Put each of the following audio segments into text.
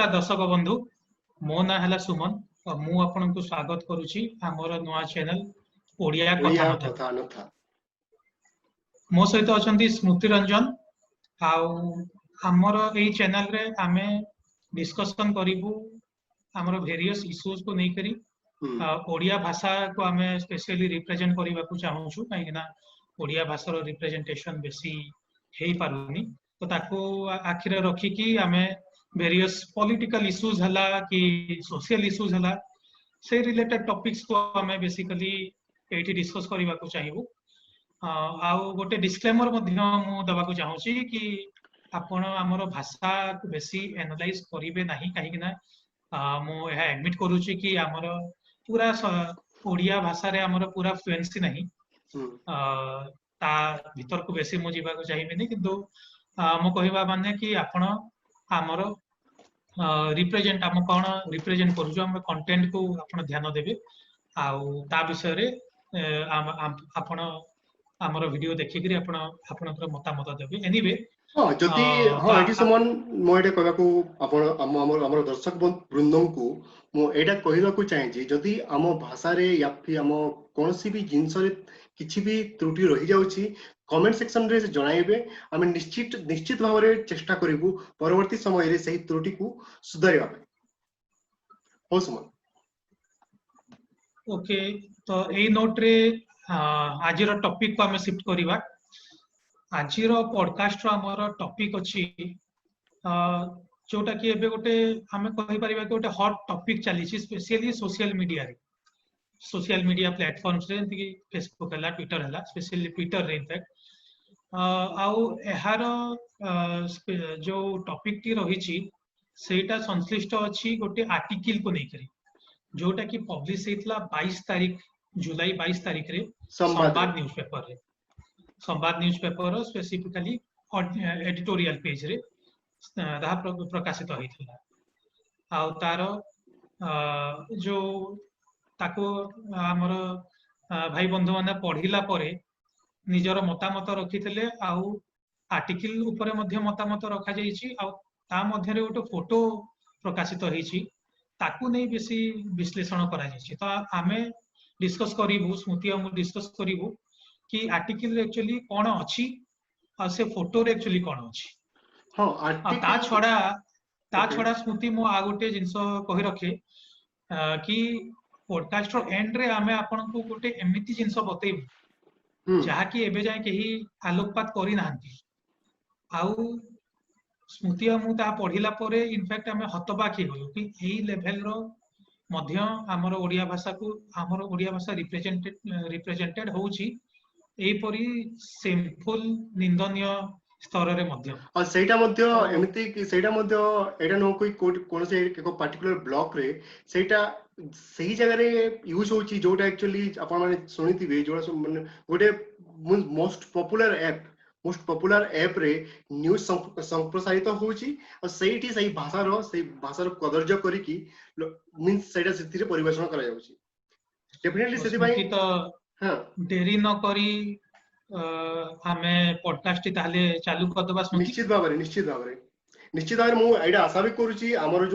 नमस्कार दर्शक बंधु मो ना है सुमन और मु आपन को स्वागत करुच्ची आमर नुआ चैनल ओडिया कथा नथा मो सहित अच्छा स्मृति रंजन आमर यही चैनल रे आमे डिस्कशन करिबू आमर वेरियस इश्यूज को नहीं करी ओडिया भाषा को आमे स्पेशली रिप्रेजेंट करबा को चाहूछु काहेना ओडिया भाषा रिप्रेजेंटेशन बेसी हेई पारुनी तो ताको आखिरे रखी कि आमे वेरियस पॉलिटिकल इश्यूज हला कि सोशल इश्यूज हला से रिलेटेड टॉपिक्स को हमें बेसिकली एठी डिस्कस करबा को चाहिबू आउ गोटे डिस्क्लेमर मध्य मु दबा को चाहूची कि आपण हमर भाषा को बेसी एनालाइज करिवे नाही काहे कि ना मु यह एडमिट करूची कि हमर पूरा ओडिया भाषा रे हमर पूरा फ्लुएंसी नाही ता भीतर को बेसी मु जीवा को चाहिबेनी किंतु मु कहबा माने कि आपण हमर रिप्रेजेंट हम कौन रिप्रेजेंट करूछु हम कंटेंट को आपण ध्यान देबे आउ ता विषय रे आपण हमर वीडियो देखि करी आपण आपनकर मतामत देबे एनीवे हां जति हां एटी समान मो एटा कहबा को आपण हमर दर्शक वृंदों को मो एटा कहबा को चाहे छी जति हम भाषा रे या फिर हम कोनसी भी जिंस रे किछि भी त्रुटि रहि जाउछि कमेंट सेक्शन रे जणाइबे हम निश्चित भाव रे चेष्टा करिवु परवर्ती समय रे सही त्रुटि को सुधारिबा हो सुमन ओके तो एई नोट रे आज रो टॉपिक को हम शिफ्ट करिवा आज रो पॉडकास्ट रो हमर टॉपिक अछि जोटा कि एबे गोटे हम कहि परिबा कि गोटे हॉट टॉपिक चली छी स्पेशली सोशल मीडिया प्लेटफॉर्म्स रे कि फेसबुक हला ट्विटर हला स्पेशली ट्विटर रे इनफैक्ट आउ एहार जो टॉपिक टी रही छी सेटा संश्लिष्ट अछि गोटे आर्टिकल को नै करी जोटा कि पब्लिश हेतला 22 तारिख जुलाई 22 तारिख रे संवाद न्यूज़पेपर स्पेसिफिकली एडिटोरियल पेज रे प्रकाशित होइथिला आउ तार जो ताको हमर भाई बंधु माने पढिला परे निजर मतामत रखिथिले आउ आर्टिकल ऊपर मध्य मतामत रखा जाइछि आउ ता मध्य रे गोटे फोटो प्रकाशित होइछि ताकू नै बेसी विश्लेषण करा जाइछि तो आमे डिस्कस करिवु स्मृति हम डिस्कस करिवु कि आर्टिकल रे एक्चुअली कोन अछि आ से फोटो रे एक्चुअली कोन अछि हां आर्टिकल ता छडा स्मृति मो आ गोटे जिंस कहि रखे कि पॉडकास्ट रो एंड रे आमे आपन को गोटे एमिति जिंस बतेइबु जहा कि एबे जाय केही आलोकपात करि नाहंती आउ स्मृति हम ता पढिला परे इनफैक्ट हमें हतबाकी होयो कि एही लेवल रो मध्य हमर ओडिया भाषा को हमर ओडिया भाषा रिप्रेजेंटेड होउची एही परी सिंपल निंदनीय स्तर रे मध्य और सेटा मध्य एमिति कि सेटा मध्य एटा न कोई कोन से एक पर्टिकुलर ब्लॉक रे सेटा सही जगह रे यूज होची जोटा एक्चुअली आपण माने सुनिथिबे जोटा माने गोटे मोस्ट पॉपुलर ऐप रे न्यूज़ संप्रसारित होची और सेठी सही भाषा रो कदर्ज करी कि मींस सेटा सिथि रे परिवेषण करा जाउची डेफिनेटली सेति भाई तो हां देरी न करी हमें पॉडकास्ट ताले चालू कर दबा निश्चित भाबरे मु एडा आशा भी करूची हमर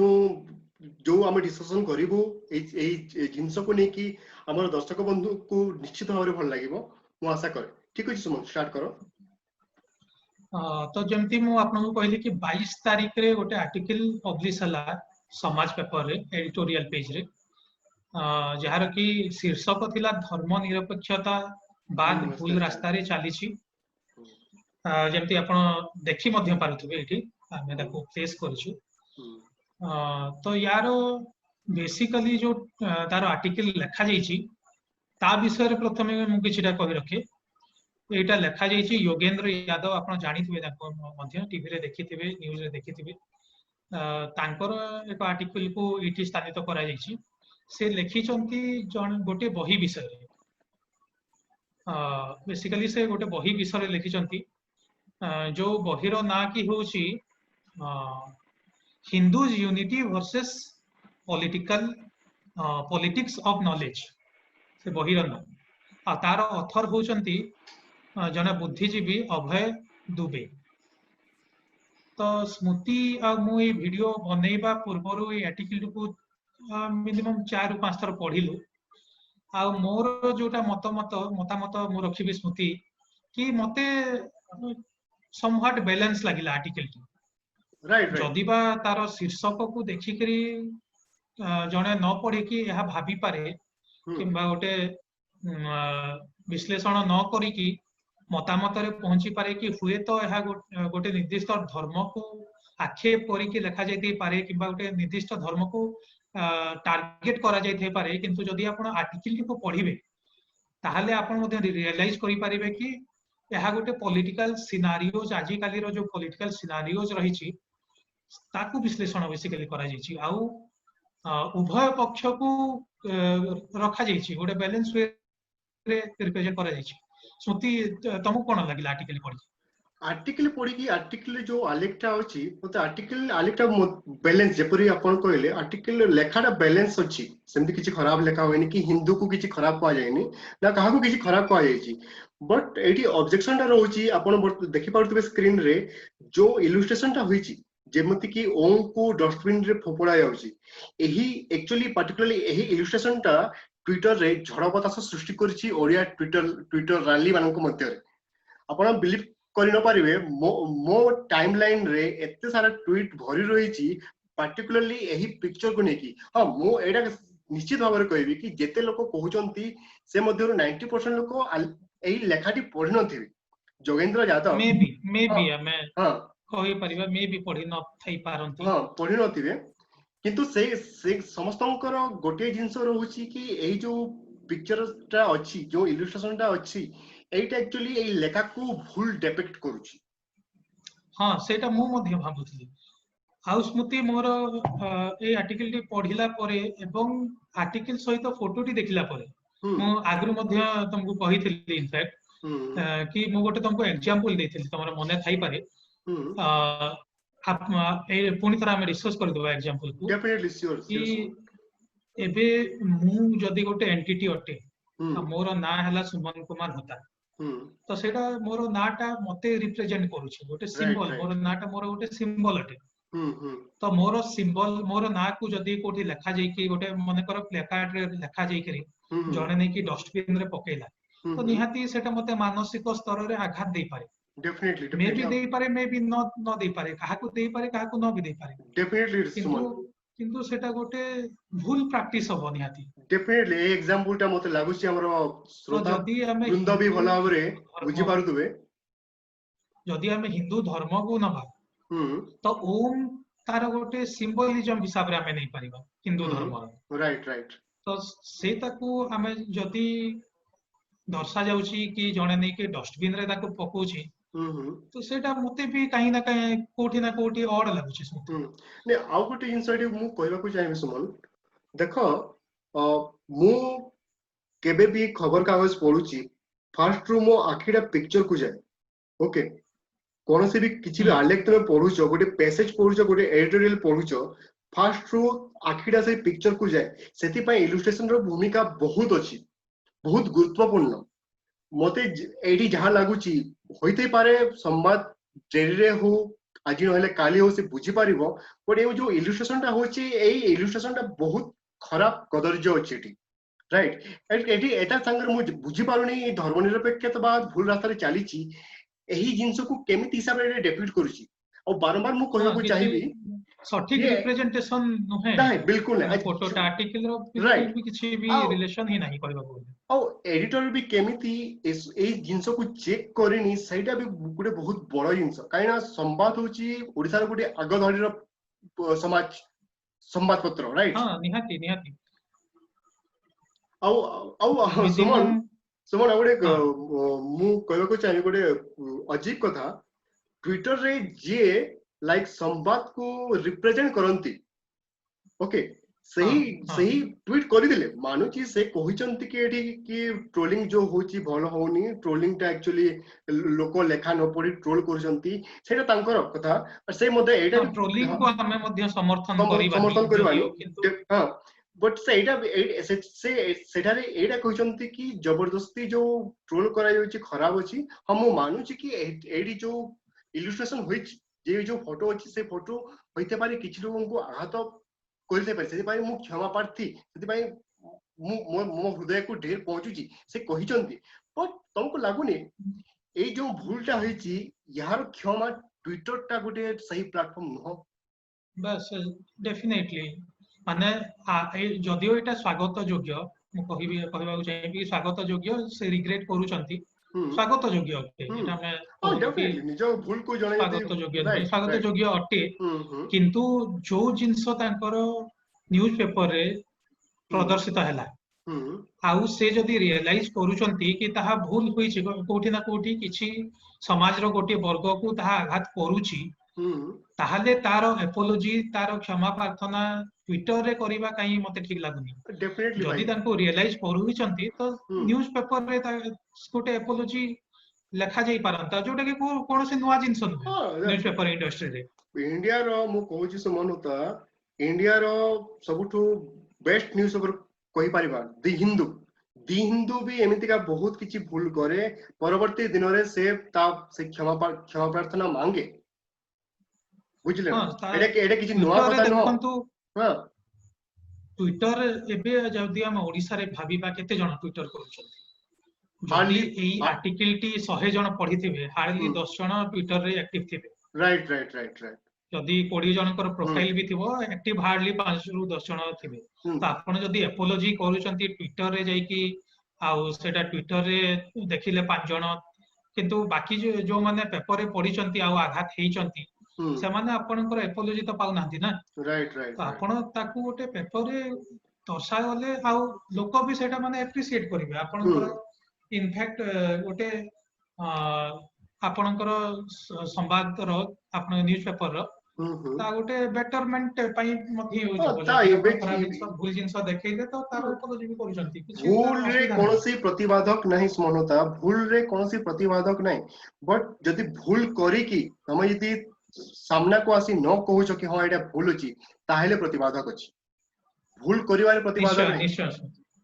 जो हम डिस्कशन करिवो एई जिंस को नै कि हमर दर्शक बंधु को निश्चित भाबरे भल लागिवो मु आशा करे ठीक अछि सुमन स्टार्ट करो तो जमती मु आपन को कहली कि 22 तारिख रे गोटे आर्टिकल पब्लिश हला समाज पेपर रे एडिटोरियल पेज रे जहार कि शीर्षक थिला धर्मनिरपेक्षता बाद भूल रास्ता रे चली छी जमती आपण देखि मध्य पारुथबे एठी हमें ताको प्लेस करछु तो यारो बेसिकली जो तार आर्टिकल लिखा जाई छी ता विषय रे प्रथमे मु किछिटा कहि रखे एटा लिखा जाई छी योगेंद्र यादव आपण जानिथिबे ताको मध्य टीवी रे देखिथिबे न्यूज़ रे देखिथिबे तांकर एक आर्टिकल को इटी स्थानित करा जाई छी से लिखिचंती गोटे बही विषय रे बेसिकली से गोटे बही विषय लिखिचंती जो बहीर ना कि होची Hindus unity versus politics of knowledge से बहीर ना आ तार ऑथर होचंती जने बुद्धिजीवी अभय दुबे तो स्मृति आ मु ए वीडियो बनैबा पूर्वरु ए आर्टिकल को मिनिमम 4 ରୁ 5 थर पढिलु आ मोर जोटा मतामत मु रखिबि स्मृति कि मते समहाट बैलेंस लागिला आर्टिकल टी राइट राइट जदि बा तार शीर्षक को देखिकरी जणे न पढ़े कि यह भाभी पारे किंबा गोटे विश्लेषण न करिकी मतामत रे पहुंची पारे कि हुए तो यह गोटे निर्दिष्ट धर्म को आक्षेप करिकी लिखा जाई पारे किंबा गोटे निर्दिष्ट धर्म को टार्गेट करा जाई पारे किंतु जदि आपण आर्टिकल को पढ़िबे ताहले आपण मध्ये रियलाइज करि पारिबे कि यह गोटे पॉलिटिकल सिनारियोज आजि काली रो जो पॉलिटिकल सिनारियोज रहिछि ताकू विश्लेषण बेसिकली करा जाइछि आउ उभय पक्ष को रखा जाइछि गोटे बैलेंस वे रे रिप्रेजेंट करा जाइछि स्मृति तुमको कोन लागिला आर्टिकल पढ़ी कि आर्टिकल जो आलेखटा अछि मते आर्टिकल आलेखटा बैलेंस जेपरी आपण कहले आर्टिकल लेखाटा बैलेंस अछि सेमति किछि खराब लेखा होइनी कि हिंदू को किछि खराब कहा जायनी ना काहा को किछि खराब कहा जायछि बट एटी ऑब्जेक्शन टा रहउछि आपण देखि पारुतबे स्क्रीन रे जो इलस्ट्रेशन टा होइछि जेमति कि ओम को डस्टबिन रे फोपड़ा जाउछि एही एक्चुअली पर्टिकुलरली एही इलस्ट्रेशन टा ट्विटर रे झड़ बतास सृष्टि करछि ओडिया ट्विटर रैली मानक मध्य रे आपण बिलीव करि न पारिबे मो टाइमलाइन रे एते सारा ट्वीट भरि रहिछि पर्टिकुलरली एही पिक्चर को नेकी हां मो एडा निश्चित भाव रे कहबी कि जेते लोक कहउचंती से मध्य 90% लोक एही लेखाटी पढि नथिबे जोगेंद्र यादव मे बी हमें हां कहि परिबा मे बी पढि न थई पारंती हां पढि नथिबे किंतु से समस्तंकर गोटे जिंस रहउछि कि एही जो पिक्चर टा अछि जो इलस्ट्रेशन टा अछि एटा एक्चुअली एही लेखा को भूल डिपिक्ट करूछि हां सेटा मु मध्ये भाबुथली हाउ स्मृति मोर ए आर्टिकल टी पढिला परे एवं आर्टिकल सहित फोटो टी देखिला परे मु आगरु मध्ये तुमको कहिथिली इनफैक्ट कि मु गोटे तुमको एग्जांपल देथिली तमरा मने थाई पारे आप ए पुनी तरह हम डिस्कस कर देबा एग्जांपल को डेफिनेटली श्योर कि एबे मु जदी गोटे एंटिटी अटे मोर ना हला सुमन कुमार होता तो सेटा मोर नाटा मते रिप्रेजेंट करूछि गोटे सिंबल मोर नाटा मोर गोटे सिंबल अटे तो मोर सिंबल मोर ना को जदी कोठी लेखा जाई कि गोटे माने कर प्लेकार्ड रे लेखा जाई करी जणे नै कि डस्टबिन रे पकेला तो निहाती सेटा मते मानसिक स्तर रे आघात देई पारे डेफिनेटली मे भी देई पारे मे भी न देई पारे काहा को देई पारे काहा को न भी देई पारे डेफिनेटली किंतु सेटा गोटे भूल प्रैक्टिस हो निहाती डेफिनेटली ए एग्जांपल टा मते लागुची हमरो श्रोता वृंद भी भला हमरे बुझी पारुतबे जदी हमें हिंदू धर्म को नबा तो ओम तार गोटे सिंबलिज्म हिसाब रे हमें नहीं परिबा हिंदू धर्म राइट तो से ताकू हमें जदी दर्शा जाउची कि जणे नै कि डस्टबिन रे ताकू पकोची तो सेटा मते भी कहीं ना कोठी और लागुची सुन ने आउ गोटे इनसाइड मु कहबा को चाहे सुमन देखो मु केबे भी खबर कागज पढुची फर्स्ट रू मो आखिडा पिक्चर को जाए ओके कोन से भी किछि भी आलेख तुम पढुचो गोटे पैसेज पढुचो गोटे एडिटोरियल पढुचो फर्स्ट रू आखिडा से पिक्चर को जाए सेति पय इलस्ट्रेशन रो भूमिका बहुत अछि बहुत गुरुत्वपूर्ण मते एडी जहा लागुची होइते पारे संवाद डेरी रे हो आज नहले काली हो से बुझी पारिबो बट ए जो इलस्ट्रेशन टा होची ए इलस्ट्रेशन टा बहुत खराब कदर्य अछि एटी राइट एटी एटा संगर मु बुझी पारुनी धर्मनिरपेक्षतावाद भूल रास्ता रे चलीची एही जिंस को केमिति हिसाब रे डेपिक्ट करूची और बारंबार मु कहबा को चाहिबी सठिक रिप्रेजेंटेशन नहे नहीं बिल्कुल नहीं फोटो आर्टिकल रो भी किछि भी रिलेशन ही नहीं कहबा को और एडिटर भी केमिति ए जिंस को चेक करिनी सेटा भी गुडे बहुत बड़ जिंस काइना संवाद होची ओडिसा रो गुडे आगधडी रो समाज संवाद पत्र राइट हां निहाती औ सुमन गोटे मु कहबा को चाहि गोटे अजीब कथा ट्विटर रे जे लाइक संवाद को रिप्रेजेंट करंती ओके सही ट्वीट करि दिले मानुची से कहिचंती कि एठी कि ट्रोलिंग जो होची भलो होनी ट्रोलिंग टा एक्चुअली लोक लेखा न पड़ी ट्रोल करचंती सेटा तांकर कथा से मध्ये एटा ट्रोलिंग को हमें मध्ये समर्थन करबा हां बट से एटा से सेठारे एटा कहिचंती कि जबरदस्ती जो ट्रोल करा जाउची खराब अछि हम मानुची कि एडी जो इलस्ट्रेशन होइची जे जो फोटो अछि से फोटो होइते पारे किछि लोगन को आघात करते पारे सेति पाई मु क्षमा प्रार्थी सेति पाई मु मो हृदय को ढेर पहुंचुची से कहिचंती बट तुमको लागुनी ए जो भूलटा होईची यार क्षमा ट्विटर टा गोटे सही प्लेटफॉर्म नुह बस डेफिनेटली माने जदियो एटा स्वागत योग्य मु कहिबी कहबाक चाहिबी स्वागत योग्य से रिग्रेट करूचंती स्वागत योग्य अटे एटा मैं डेफिनेटली निजो भूल को जणे स्वागत योग्य राइट स्वागत योग्य अटे किंतु जो जिंस तांकर न्यूज पेपर रे प्रदर्शित हैला आउ से जदि रियलाइज करूचंती कि ताहा भूल होईची कोठी ना कोठी किछि समाज रो गोटे वर्ग को ताहा आघात करूची ताहले तारो एपोलॉजी तारो क्षमा प्रार्थना ट्विटर रे करिबा काई मते ठीक लागुनी डेफिनेटली जदि तांको रियलाइज करूचंती तो न्यूज पेपर रे गोटे एपोलॉजी लेखा जाई पारंता जोटा कि कोन से नुवा जिंस न्यूज पेपर इंडस्ट्री रे इंडिया रो मु कहूची समानता इंडिया रो सबुठु बेस्ट न्यूज पेपर कहि परिबा दी हिंदू भी एमिति का बहुत किछि भूल करे परवर्ती दिन रे से क्षमा प्रार्थना मांगे बुझले एडे किछि नुवा कथा न हां ट्विटर एबे जदी हम ओडिसा रे भाबीबा केते जण ट्विटर करूछन जदी एई आर्टिकल टी 100 जण पढिथिबे हार्डली 10 जण ट्विटर रे एक्टिव थिबे राइट जदी 20 जनकर प्रोफाइल भी थिबो एक्टिव हार्डली 5 रु 10 जण थिबे तो आपण जदी एपोलॉजी करूछंती ट्विटर रे जाई कि आउ सेटा ट्विटर रे देखिले 5 जण किंतु बाकी जो माने पेपर रे पढिचंती आउ आघात हेइचंती से माने आपनकर एपोलॉजी तो पाउ नांती ना राइट तो आपण ताकू गोटे पेपर रे दर्शा गले आउ लोक भी सेटा माने एप्रिशिएट करिवे आपनकर इनफैक्ट गोटे आपनकर संवाद रो आपन न्यूज पेपर रो ता गोटे बेटरमेंट पई मथि हो जो भूल जिंस देखैले तो तार एपोलॉजी भी करूचंती भूल रे कोनोसी प्रतिवादक नहीं स्मनता भूल रे कोनोसी प्रतिवादक नहीं बट जदी भूल करी की हम यदि सामना को आसी न कहूछ कि हां एटा भूल अछि ताहेले प्रतिवादक अछि भूल करिवारे प्रतिवादक नहीं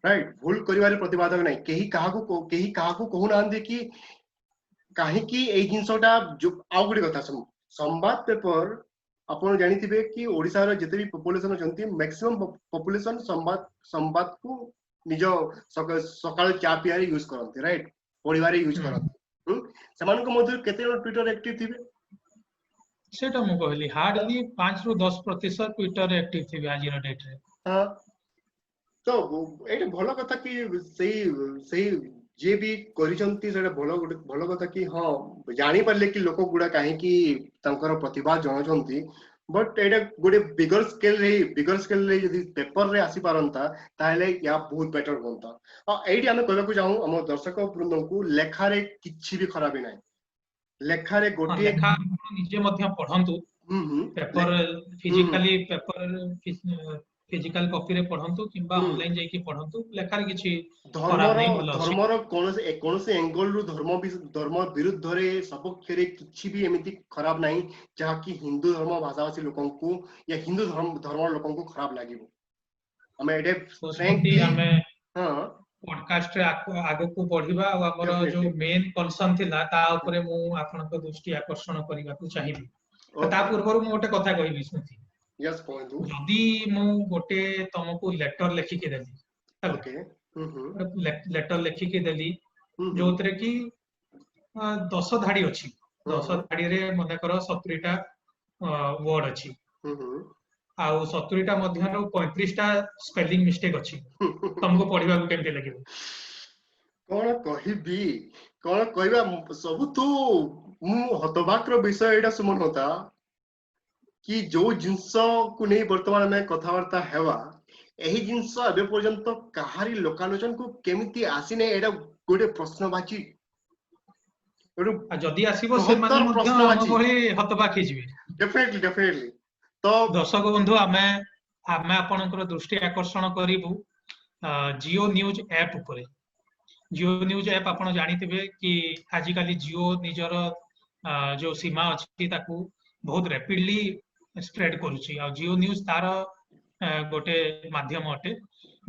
राइट भूल करिवारे प्रतिवादक नहीं केही काहा को कहू नांदे कि काहे कि एई जिंसटा जो आउ गुडी कथा संवाद पेपर आपण जानिथिबे कि ओडिसा रो जते भी पॉपुलेशन अछंती मैक्सिमम पॉपुलेशन संवाद को निजो सकाळ चा पियारे यूज करंती राइट परिवार यूज करंती समान को मधुर केते ट्विटर एक्टिव थिबे सेटा मु कहली हार्डली 5 रु 10% ट्विटर एक्टिव थिबे आज रो डेट रे हां तो एटा भलो कथा कि सही जे भी करिसंती सेटा भलो कथा कि हां जानि परले कि लोक गुडा काहे कि तंकर प्रतिभा जणछंती बट एटा गोटे बिगर स्केल रे यदि पेपर रे आसी पारंता ताहेले या बहुत बेटर होंता आ एडी हमें कहबा को जाऊ हम दर्शक वृंद को लेखा रे किछि भी खराबी नाही लेखा रे गोटे लेखा निजे मध्य पढंतु paper physically paper physical copy रे पढंतु किबा ऑनलाइन जाई कि पढंतु लेखा रे किछि धर्मर कोनसे एंगल रु धर्म विरुद्ध रे सपक्ष रे किछि भी एमिति खराब नाही जहा कि हिंदू धर्म भाषाभाषी लोकन को या हिंदू धर्म लोकन को खराब लागिबो हमें एडे फ्रैंकली हमें हां पॉडकास्ट रे आगो को बढ़िबा आ हमर जो मेन कंसर्न थिला ता ऊपर मु आपन को दृष्टि आकर्षण करिबा को चाहिबी ता पूर्व मु गोटे कथा कहिबी स्मृति यस पॉइंट जदी मु गोटे तुमको लेटर लिखि के देली ओके लेटर लिखि के देली जोतरे की 10 धाडी अछि 10 धाडी रे मने करो 70 टा वर्ड अछि आउ 70 टा मध्य 35 टा स्पेलिंग मिस्टेक अछि तुमको पढिबा को केमते लागिबो कोन कहबा सब तो मु हतबाकर विषय एटा सुमन होता कि जो जिंस को नहीं वर्तमान में कथावार्ता हेवा एही जिंस एबे पर्यंत कहारी लोकालोचन को केमिति आसीने एटा गोटे प्रश्नवाची जदी आसीबो से माने मध्य हम भली हतबाकी जिवे डेफिनेटली तो दर्शक बंधु हमें आपनकर दृष्टि आकर्षण करिबु जियो न्यूज ऐप ऊपर जियो न्यूज ऐप आपण जानिथिबे कि आजि काली जियो निजर जो सीमा अछि ताकू बहुत रैपिडली स्प्रेड करूची आ जियो न्यूज तार गोटे माध्यम अटे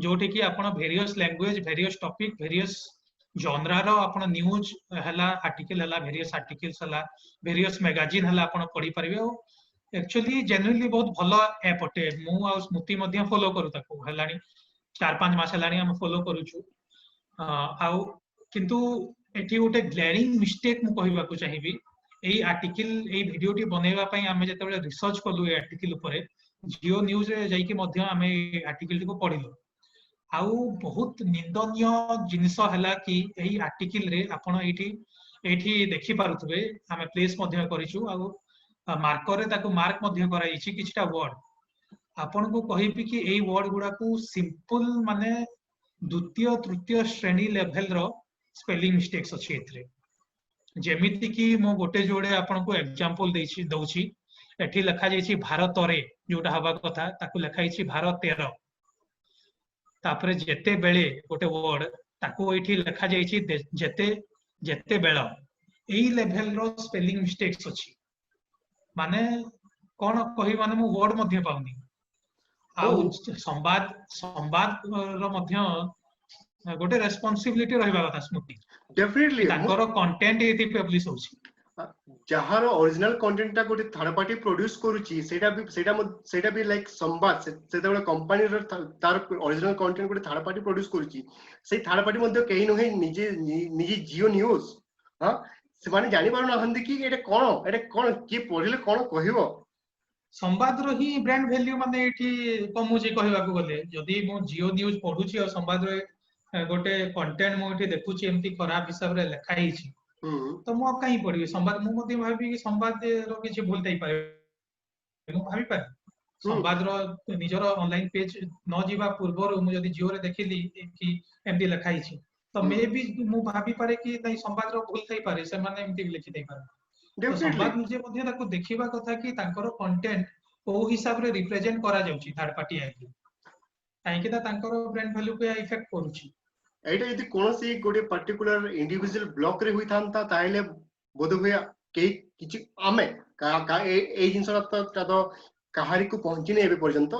जोटे कि आपण various language various topic various genre रो आपण न्यूज हला आर्टिकल हला वेरियस आर्टिकल्स हला वेरियस मैगजीन हला आपण पढी परिबे एक्चुअली जेन्युइनली बहुत भलो ऐप अटे मु आ स्मृति मध्य फॉलो करू ताको हलानी 4-5 मास हलानी हम फॉलो करूछु आउ किंतु एठी गोटे ग्लेरिंग मिस्टेक मु कहिबा को चाहिबी एई आर्टिकल एई वीडियो टी बनेबा पई हमें जते रिसर्च कलु ए आर्टिकल ऊपर जियो न्यूज रे जाई कि मध्य हमें आर्टिकल टी को पढिलु आउ बहुत निंदनीय जिनिस हला कि एई आर्टिकल रे आपण एठी देखि पारुथबे हमें प्लेस मध्य करिछु आउ मार्कर रे ताको मार्क मध्य कराइछि किछटा वर्ड आपण को कहिबि कि एई वर्ड गुडा को सिंपल माने द्वितीय तृतीय श्रेणी लेवल रो स्पेलिंग मिस्टेक्स अछि एथरे जेमिति कि मो गोटे जोडे आपण को एग्जांपल देछि दउछि एठी लिखा जाइछि भारत रे जोटा हवा कथा ताको लिखा जाइछि भारत 13 तापरे जेते बेले गोटे वर्ड ताको एठी लिखा जाइछि जेते जेते बेल एई लेवल रो स्पेलिंग मिस्टेक्स अछि माने कोन कहि माने मु वर्ड मध्य पाउनी आउ संवाद संवाद रो मध्य गोटे रेस्पोंसिबिलिटी रहबा कथा स्मृति डेफिनेटली तांकर कंटेंट एथि पब्लिश होछि जहार ओरिजिनल कंटेंट टा गोटे थर्ड पार्टी प्रोड्यूस करूची सेटा भी लाइक संवाद सेटा गोटे कंपनी रो तार ओरिजिनल कंटेंट गोटे थर्ड पार्टी प्रोड्यूस करूची से थर्ड पार्टी मध्ये केही नहे निजे निजे जियो न्यूज हां से माने जानि पारु ना हंदी कि एटा कोन की पढिले कोन कहिवो संवाद रो ही ब्रांड वैल्यू माने एठी कमुची कहबा को गले जदी मो जियो न्यूज पढुची और संवाद रे गोटे कंटेंट मो एठी देखुची एम्ति खराब हिसाब रे लिखा हिची तो मु कहीं पढ़ी संवाद मु मते भाबी कि संवाद रो किछ भूल दई पारे मु भाबी पारे संवाद रो निजरो ऑनलाइन पेज न जीवा पूर्व मु जदी जियो रे देखिली कि एम्ति लिखा हिची तो मे भी मु भाबी पारे कि नहीं संवाद रो भूल थई पारे से माने एम्ति लिखि दई पारे तो संवाद निजे मध्ये ताको देखिबा कथा कि तांकर कंटेंट ओ हिसाब रे रिप्रेजेंट करा जाउची थर्ड पार्टी आइकी काहे कि तांकर ब्रांड वैल्यू पे इफेक्ट करूची एटा यदि कोनोसी गोटे पर्टिकुलर इंडिविजुअल ब्लॉक रे होई थांता ताइले बोध होया के किछि आमे का ए जिंसरा तो कहारी को पहुंची नै एबे पर्यंत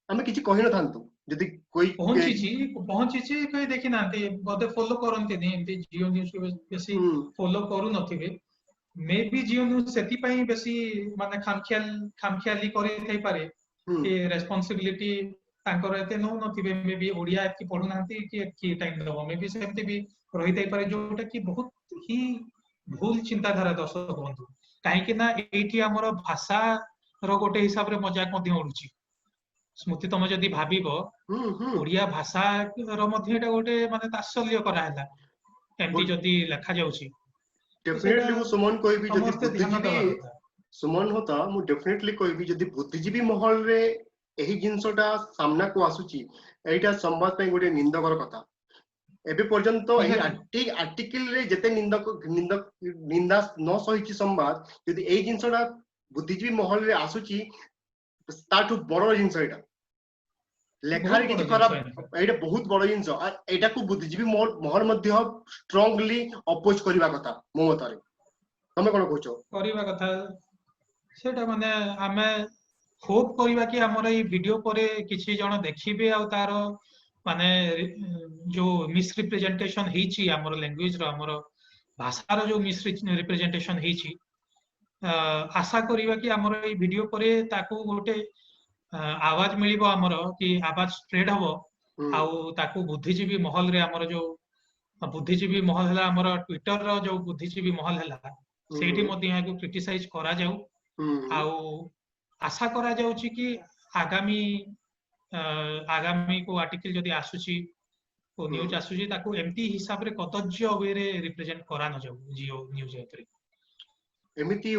आमे किछि कहि न थांतु यदि कोई पहुंची छी कोई देखि नांती बोधे फॉलो करंती नै एंती जियो न्यूज को बेसी फॉलो करू नथिबे मे बी जियो न्यूज सेति पई बेसी माने खामखियाली करि थई पारे कि रेस्पोंसिबिलिटी तांकर एते नो नथिबे मे बी ओडिया की पढु नांती कि टाइम दबो मे बी सेमति भी रहि थई पारे जोटा कि बहुत ही भूल चिंताधारा दर्शक बंधु काहे कि ना एठी हमर भाषा रो गोटे हिसाब रे मजाक मध्ये उडुची स्मृति तमे जदी भाबिबो ओडिया भाषा रो मध्ये एटा गोटे माने तात्सल्य करा हला एमती जदी लिखा जाउची डेफिनेटली मु सुमन कोइ भी जदी बुद्धिजीवी सुमन होता मु डेफिनेटली कोइ भी जदी बुद्धिजीवी महल रे एही जिंसटा सामना को आसुची एटा संवाद पई गोटे निंदकर कथा एबे पर्यंत एही आर्टिकल रे जते निंदा न सहिची संवाद जदी एही जिंसटा बुद्धिजीवी महल रे आसुची ताटू बड़ जिंस एटा लेखार किछि खराब एटा बहुत बड़ जिंस आ एटा को बुद्धिजीवी महल मध्ये स्ट्रांगली अपोज करबा कथा मो मतरे तमे कोन कहछो करबा कथा सेटा माने हमें होप करबा कि हमर ई वीडियो परे किछि जण देखिबे आ तार माने जो मिस रिप्रेजेंटेशन हेची हमर लैंग्वेज रो हमर भाषा रो जो मिस रिप्रेजेंटेशन हेची आशा करबा कि हमर ई वीडियो परे ताको गोटे आवाज मिलिबो हमर कि आवाज स्प्रेड हबो आउ ताको बुद्धिजीवी महल रे हमर जो बुद्धिजीवी महल हला हमर ट्विटर रो जो बुद्धिजीवी महल हला सेठी मध्ये को क्रिटिसाइज करा जाऊ आउ आशा करा जाउची कि आगामी आगामी को आर्टिकल जदी आसुची को न्यूज आसुची ताको एमटी हिसाब रे कतज्य वे रे रिप्रेजेंट करा न जाऊ जियो न्यूज एतरे एमिति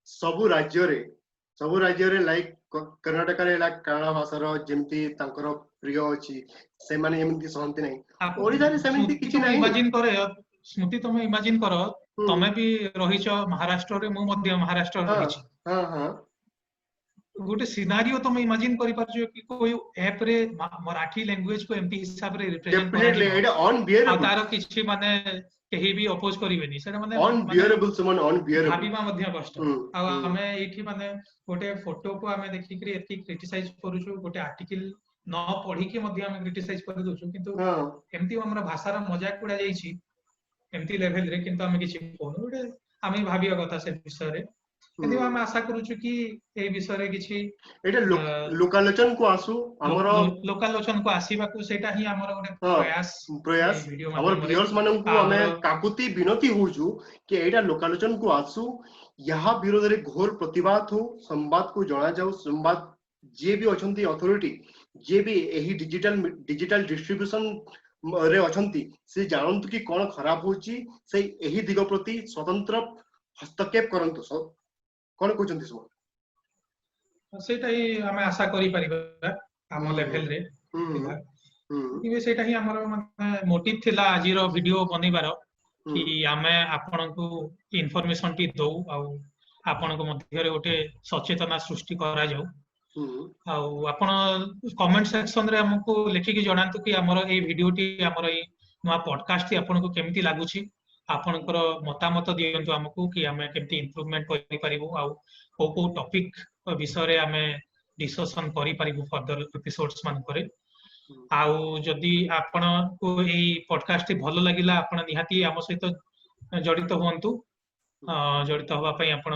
सब राज्य रे लाइक कर्नाटक रे लाइक कन्नड़ भाषा रो जेमती तांकर प्रिय अछि से माने एमिति सहंती नै ओडिसा रे सेमिति किछि नै इमेजिन करे स्मृति तमे इमेजिन करो तमे भी रहिछ महाराष्ट्र रे मु मध्य महाराष्ट्र रहिछ हां हां गोटे सिनारियो तमे इमेजिन करि परछो कि कोई ऐप रे मराठी लैंग्वेज को एमपी हिसाब रे रिप्रेजेंट डेफिनेटली एटा अनबियरेबल तारो किछि माने केही भी अपोज करिवेनी सेटा माने अनबियरेबल समन अनबियरेबल भाबिबा मध्य कष्ट आ हमें एठी माने गोटे फोटो को हमें देखि करी एति क्रिटिसाइज करूछु गोटे आर्टिकल न पढ़ी के मध्ये हम क्रिटिसाइज कर दोछु किंतु एमती हमर भाषार मजाक उड़ा जाईछि एमती लेवल रे किंतु हम किछि कोन उडे आमे भाबिया कथा से विषय रे यदि हम आशा करूछु कि ए विषय रे किछि एटा लोकालोचन को आसु हमर लोकालोचन को आसीबा को सेटा ही हमर ओडे प्रयास हमर व्यूअर्स मानन को हमें काकुति विनती होजु कि एटा लोकालोचन को आसु यहा विरोध रे घोर प्रतिवाद हो संवाद को जणा जाऊ संवाद जे भी अछंती अथॉरिटी जे भी एही डिजिटल डिस्ट्रीब्यूशन रे अछंती से जानंतु कि कोन खराब होची से एही दिग प्रति स्वतंत्र हस्तक्षेप करंतु कोन कहचंती सब सेटा ही हमें आशा करि परिबा हम लेवल रे कि सेटा ही हमर माने मोटिव थिला आजि रो वीडियो बनेबार कि हमें आपन को इन्फॉर्मेशन टी दो आ आपन को मध्य रे ओटे सचेतना सृष्टि करा जाऊ आपण कमेंट सेक्शन रे हमको लिखि कि जणांतु कि हमर ए वीडियो टी हमर ए नुवा पॉडकास्ट टी आपन को केमती लागुची आपनकर मतामत दियंतु हमको कि हमें केमती इंप्रूवमेंट करि परिबो आ को टॉपिक विषय रे हमें डिस्कशन करि परिबो फर्दर एपिसोड्स मान करे आउ जदि आपण को ए पॉडकास्ट टी भलो लागिला आपण निहाती हम सहित जडित होंतु जडित होबा पई आपण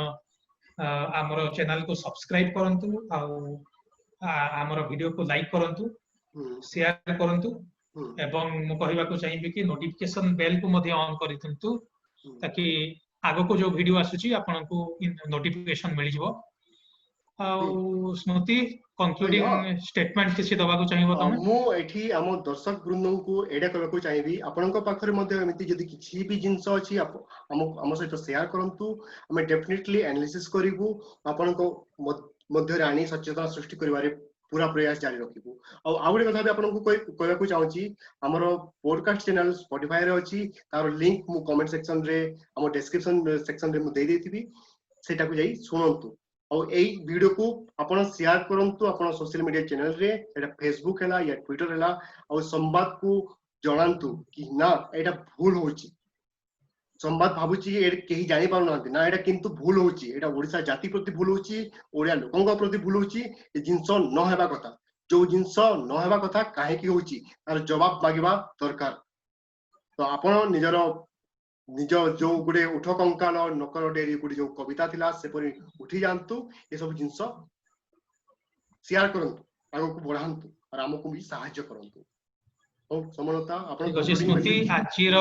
आमर चैनल को सब्सक्राइब करंतु आमर वीडियो को लाइक करंतु शेयर करंतु एवं मु कहबा को चाहिबी कि नोटिफिकेशन बेल को मध्ये ऑन करि दिंतु ताकि आगो को जो वीडियो आसुची आपन को नोटिफिकेशन मिल जिवो स्मृति कंक्लूडिंग स्टेटमेंट किसी दबा को चाहिबो तमे मु एठी हम दर्शक वृंद को एडा करबा को चाहिबी आपन को पाखरे मध्ये एमिति जदी किछि भी जिंस अछि हम सहित शेयर करंतु हमें डेफिनेटली एनालिसिस करिवु आपन को मध्ये रानी सचेतना सृष्टि करिवारे पूरा प्रयास जारी रखिबु आउडे कथा भी आपन को कहबा को चाहूची हमर पॉडकास्ट चैनल स्पॉटिफाई रे अछि तार लिंक मु कमेंट सेक्शन रे हम डिस्क्रिप्शन सेक्शन रे मु दे देथिबी सेटा को जाई सुनंतु और एई वीडियो को आपण शेयर करंतु आपण सोशल मीडिया चैनल रे एटा फेसबुक हला या ट्विटर हला और संवाद को जणांतु कि ना एटा भूल होची संवाद भाबुची ए केही जानि पाउ नांती ना एटा किंतु भूल होची एटा ओडिसा जाति प्रति भूल होची ओडिया लोकंग प्रति भूल होची ए जिंस न हेबा कथा जो जिंस न हेबा कथा काहे की होची तार जवाब मागिबा दरकार तो आपण निज जो गुडे उठ कंकाल नकर डेरी गुडी जो कविता थिला से परि उठी जानतु ए सब जिंस शेयर करंतु आगो को बढ़ांतु और हमको भी सहायता करंतु ओ समनता आपण ठीक अछि स्मृति आजिर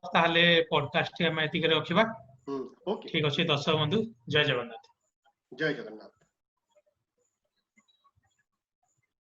ताले पॉडकास्ट हम एतिक रखिबा ओके ठीक अछि दर्शक बंधु जय जगन्नाथ जय जगन्नाथ।